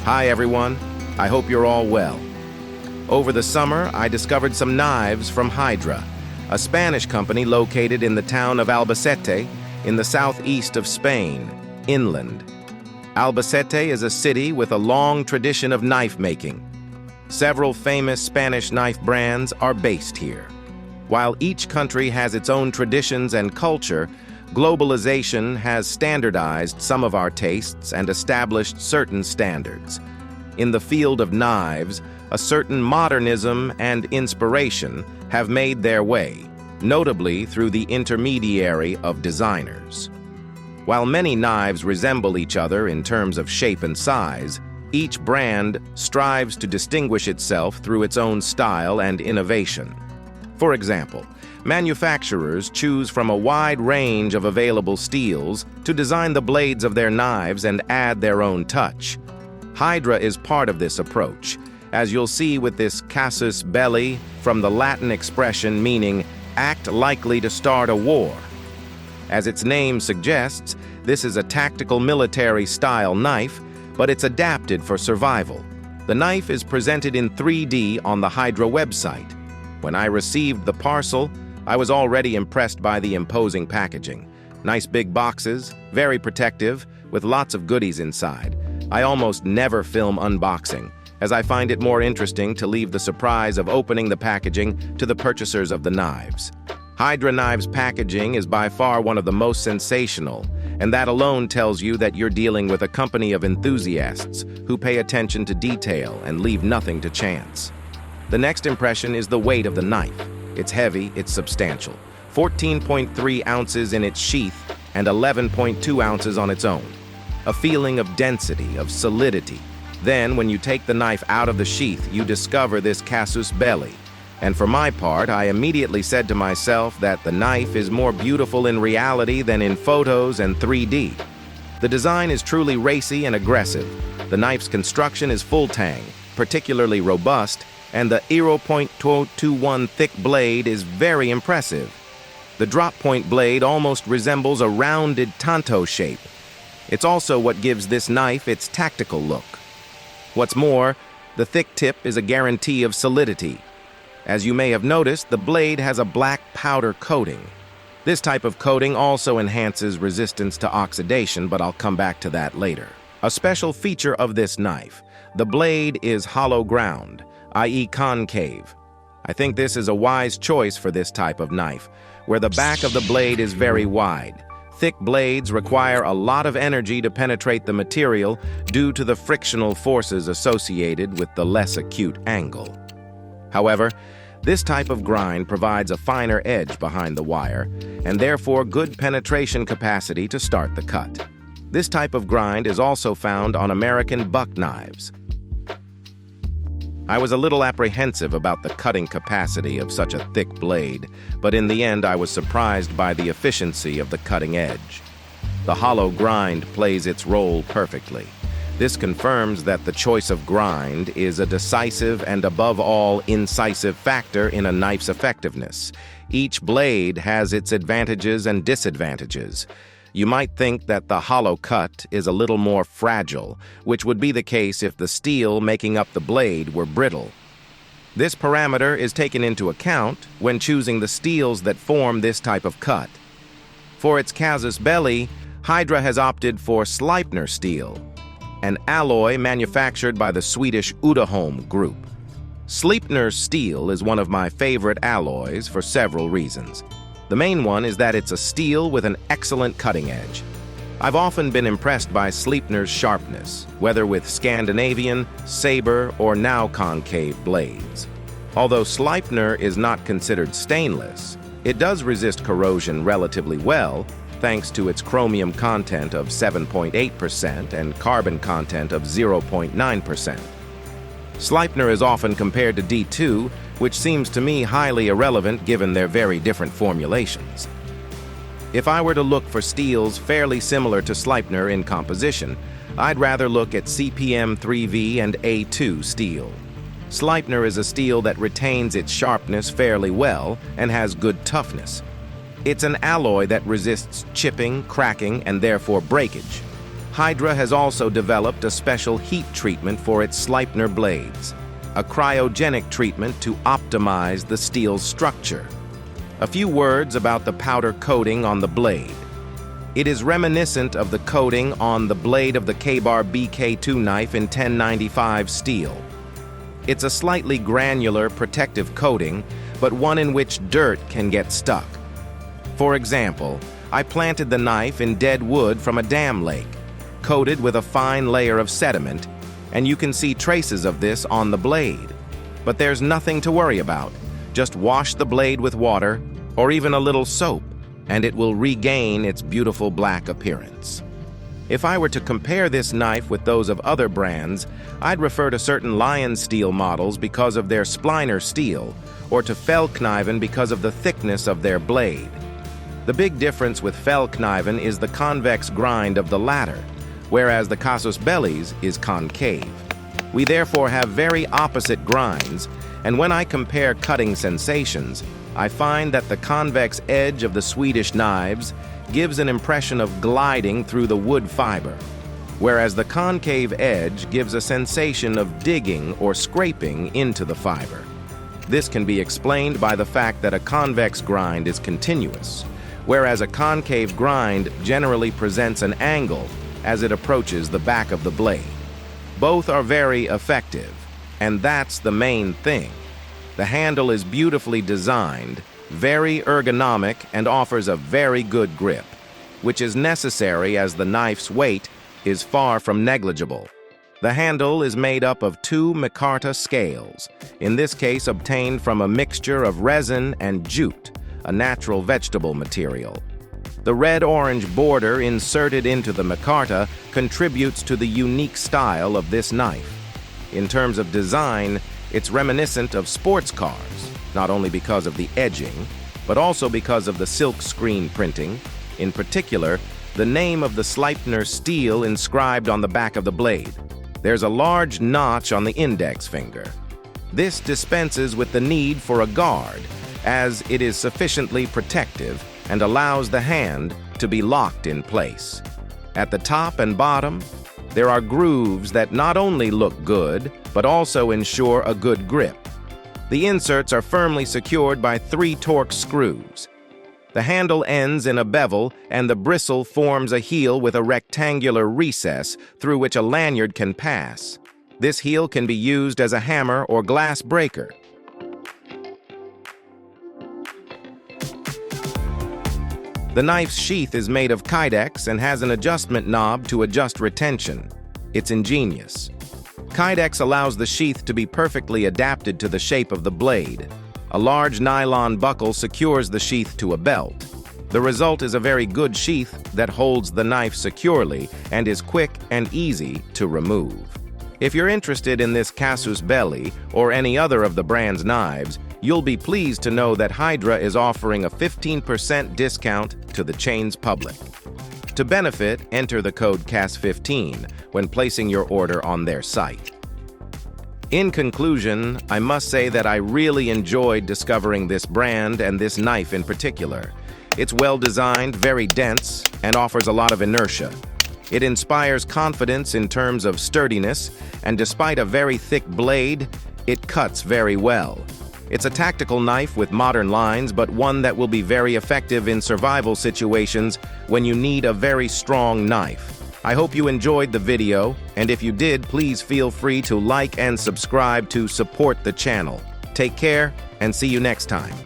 Hi everyone, I hope you're all well. Over the summer, I discovered some knives from Hydra, a Spanish company located in the town of Albacete in the southeast of Spain, inland. Albacete is a city with a long tradition of knife making. Several famous Spanish knife brands are based here. While each country has its own traditions and culture, globalization has standardized some of our tastes and established certain standards. In the field of knives, a certain modernism and inspiration have made their way, notably through the intermediary of designers. While many knives resemble each other in terms of shape and size, each brand strives to distinguish itself through its own style and innovation. For example, manufacturers choose from a wide range of available steels to design the blades of their knives and add their own touch. Hydra is part of this approach, as you'll see with this casus belli, from the Latin expression meaning act likely to start a war. As its name suggests, this is a tactical military-style knife, but it's adapted for survival. The knife is presented in 3D on the Hydra website. When I received the parcel, I was already impressed by the imposing packaging. Nice big boxes, very protective, with lots of goodies inside. I almost never film unboxing, as I find it more interesting to leave the surprise of opening the packaging to the purchasers of the knives. Hydra Knives packaging is by far one of the most sensational, and that alone tells you that you're dealing with a company of enthusiasts who pay attention to detail and leave nothing to chance. The next impression is the weight of the knife. It's heavy, it's substantial. 14.3 ounces in its sheath and 11.2 ounces on its own. A feeling of density, of solidity. Then, when you take the knife out of the sheath, you discover this casus belli. And for my part, I immediately said to myself that the knife is more beautiful in reality than in photos and 3D. The design is truly racy and aggressive. The knife's construction is full tang, particularly robust, and the 0.221 thick blade is very impressive. The drop point blade almost resembles a rounded tanto shape. It's also what gives this knife its tactical look. What's more, the thick tip is a guarantee of solidity. As you may have noticed, the blade has a black powder coating. This type of coating also enhances resistance to oxidation, but I'll come back to that later. A special feature of this knife: the blade is hollow ground, i.e. concave. I think this is a wise choice for this type of knife, where the back of the blade is very wide. Thick blades require a lot of energy to penetrate the material due to the frictional forces associated with the less acute angle. However, this type of grind provides a finer edge behind the wire, and therefore good penetration capacity to start the cut. This type of grind is also found on American buck knives. I was a little apprehensive about the cutting capacity of such a thick blade, but in the end I was surprised by the efficiency of the cutting edge. The hollow grind plays its role perfectly. This confirms that the choice of grind is a decisive and above all incisive factor in a knife's effectiveness. Each blade has its advantages and disadvantages. You might think that the hollow cut is a little more fragile, which would be the case if the steel making up the blade were brittle. This parameter is taken into account when choosing the steels that form this type of cut. For its casus belli, Hydra has opted for Sleipner steel, an alloy manufactured by the Swedish Uddeholm Group. Sleipner steel is one of my favorite alloys for several reasons. The main one is that it's a steel with an excellent cutting edge. I've often been impressed by Sleipner's sharpness, whether with Scandinavian, saber, or now concave blades. Although Sleipner is not considered stainless, it does resist corrosion relatively well, thanks to its chromium content of 7.8% and carbon content of 0.9%. Sleipner is often compared to D2, which seems to me highly irrelevant given their very different formulations. If I were to look for steels fairly similar to Sleipner in composition, I'd rather look at CPM 3V and A2 steel. Sleipner is a steel that retains its sharpness fairly well and has good toughness. It's an alloy that resists chipping, cracking, and therefore breakage. Hydra has also developed a special heat treatment for its Sleipner blades, a cryogenic treatment to optimize the steel's structure. A few words about the powder coating on the blade. It is reminiscent of the coating on the blade of the K-Bar BK2 knife in 1095 steel. It's a slightly granular protective coating, but one in which dirt can get stuck. For example, I planted the knife in dead wood from a dam lake, coated with a fine layer of sediment, and you can see traces of this on the blade. But there's nothing to worry about. Just wash the blade with water, or even a little soap, and it will regain its beautiful black appearance. If I were to compare this knife with those of other brands, I'd refer to certain Lion steel models because of their Sleipner steel, or to Fellkniven because of the thickness of their blade. The big difference with Fellkniven is the convex grind of the latter, whereas the Casus Belli's is concave. We therefore have very opposite grinds, and when I compare cutting sensations, I find that the convex edge of the Swedish knives gives an impression of gliding through the wood fiber, whereas the concave edge gives a sensation of digging or scraping into the fiber. This can be explained by the fact that a convex grind is continuous, whereas a concave grind generally presents an angle as it approaches the back of the blade. Both are very effective, and that's the main thing. The handle is beautifully designed, very ergonomic, and offers a very good grip, which is necessary as the knife's weight is far from negligible. The handle is made up of 2 micarta scales, in this case obtained from a mixture of resin and jute, a natural vegetable material. The red-orange border inserted into the micarta contributes to the unique style of this knife. In terms of design, it's reminiscent of sports cars, not only because of the edging, but also because of the silk screen printing, in particular, the name of the Sleipner steel inscribed on the back of the blade. There's a large notch on the index finger. This dispenses with the need for a guard, as it is sufficiently protective and allows the hand to be locked in place. At the top and bottom, there are grooves that not only look good, but also ensure a good grip. The inserts are firmly secured by 3 Torx screws. The handle ends in a bevel, and the bristle forms a heel with a rectangular recess through which a lanyard can pass. This heel can be used as a hammer or glass breaker. The knife's sheath is made of kydex and has an adjustment knob to adjust retention. It's ingenious. Kydex allows the sheath to be perfectly adapted to the shape of the blade. A large nylon buckle secures the sheath to a belt. The result is a very good sheath that holds the knife securely and is quick and easy to remove. If you're interested in this Casus Belli or any other of the brand's knives, you'll be pleased to know that Hydra is offering a 15% discount to the chain's public. To benefit, enter the code CAS15 when placing your order on their site. In conclusion, I must say that I really enjoyed discovering this brand and this knife in particular. It's well designed, very dense, and offers a lot of inertia. It inspires confidence in terms of sturdiness, and despite a very thick blade, it cuts very well. It's a tactical knife with modern lines, but one that will be very effective in survival situations when you need a very strong knife. I hope you enjoyed the video, and if you did, please feel free to like and subscribe to support the channel. Take care, and see you next time.